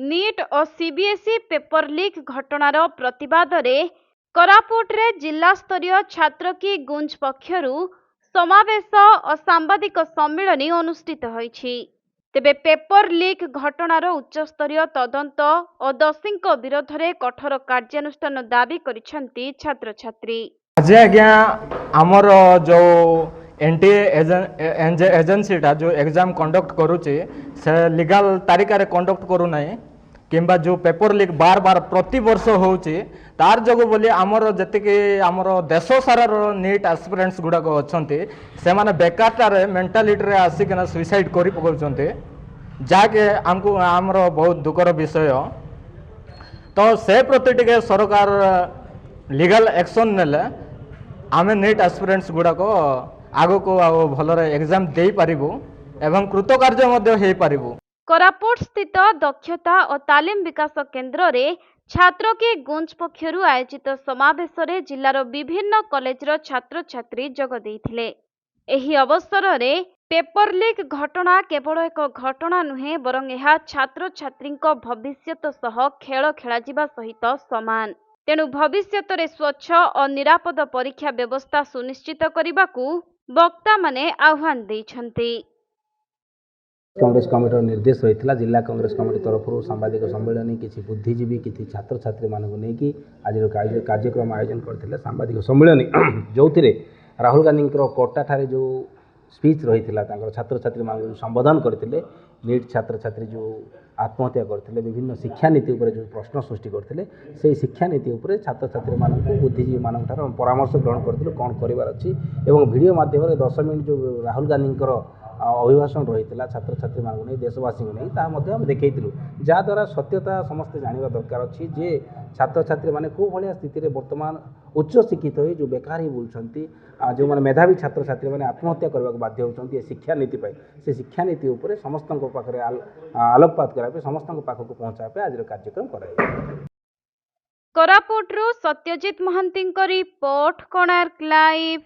NEET और CBSE paper leak घटनार प्रतिवाद रे कोरापुट रे जिला स्तरीय छात्र की गुंज पक्षरु समावेश और सांबादिक सम्मेलन अनुष्ठित होईछि। तेबे पेपर लीक घटनार उच्चस्तरीय तदंत और दोषी विरोध में कठोर कार्यानुष्ठान दाबी करिसेंति छात्र छात्री। आज आज्ञा आमर जो एनटीए एजेंसीटा जो एग्जाम कंडक्ट करुचे से लीगल तारिका कंडक्ट करू नहीं किंबा जो पेपर लीक बार बार प्रति वर्ष होची तार जगो बोली आमर जतिके आमर देश सारार नीट एस्पिरेंट्स गुड़ाक अच्छे से माने बेकारटारे मेंटालिटी रे आसिकना सुइसाइड करि पकाउछन्ते जाके आमको आमर बहुत दुखर विषय। तो से प्रति टिके सरकार लीगल एक्शन नेले आमे नीट एस्पिरेंट्स गुड़ाक आगो को भलरे एग्जाम दे पारिबु एवं कृतकार्य मध्ये हे पारिबु। कोरापुट स्थित दक्षता और तालीम विकास केन्द्र रे छात्र की गुंज पक्षरु आयोजित समावेश रे जिल्लार विभिन्न कॉलेजर छात्र छात्री जोग देइथिले। एही अवसर रे पेपर लीक घटना केवल एक घटना नुहे बरं यह छात्र छात्री भविष्यत सह खेल खेलाजिबा सहित समान। तेणु भविष्यत रे स्वच्छ और निरापद परीक्षा व्यवस्था सुनिश्चित करने वक्ता माने आह्वान देइछन्ति। कांग्रेस कमिटी निर्देश रही है जिला कांग्रेस कमिटी तरफ सांबादिक सम्मेलन किसी बुद्धिजीवी किसी छात्र छात्री मानक नहीं आज कार्यक्रम आयोजन करते सांबादिक सम्मेलन जो राहुल गांधी कोटा ठारे जो स्पीच रही है छात्र छात्री मान संबोधन करते नीट छात्र छात्री जो आत्महत्या करते विभिन्न शिक्षा नीति उपर जो प्रश्न सृष्टि करते से शिक्षा नीति उपर छात्र छात्री मानक बुद्धिजीवी मान परामर्श ग्रहण करते कौन करार अच्छी एवं वीडियो माध्यम 10 मिनट जो राहुल गांधी अभिभाषण रही है छात्र छात्री मानक नहीं देशवासी को नहीं ताकि देखु जहाद्वारा सत्यता समस्ते जानवा दरकार अच्छी जे छात्र छात्री मैंने कौ भाया स्थित बर्तमान उच्च शिक्षित हो जो बेकार ही बुलूँ जो मैंने मेधावी छात्र छात्री मैंने आत्महत्या करने को बाध्य होती शिक्षा नीति से शिक्षा नीति उपर समस्त आलोकपात करने समस्त पाखक पहुँचापे आज कार्यक्रम कर। कोरापुटरू सत्यजित महांती रिपोर्ट कोणार्क लाइव।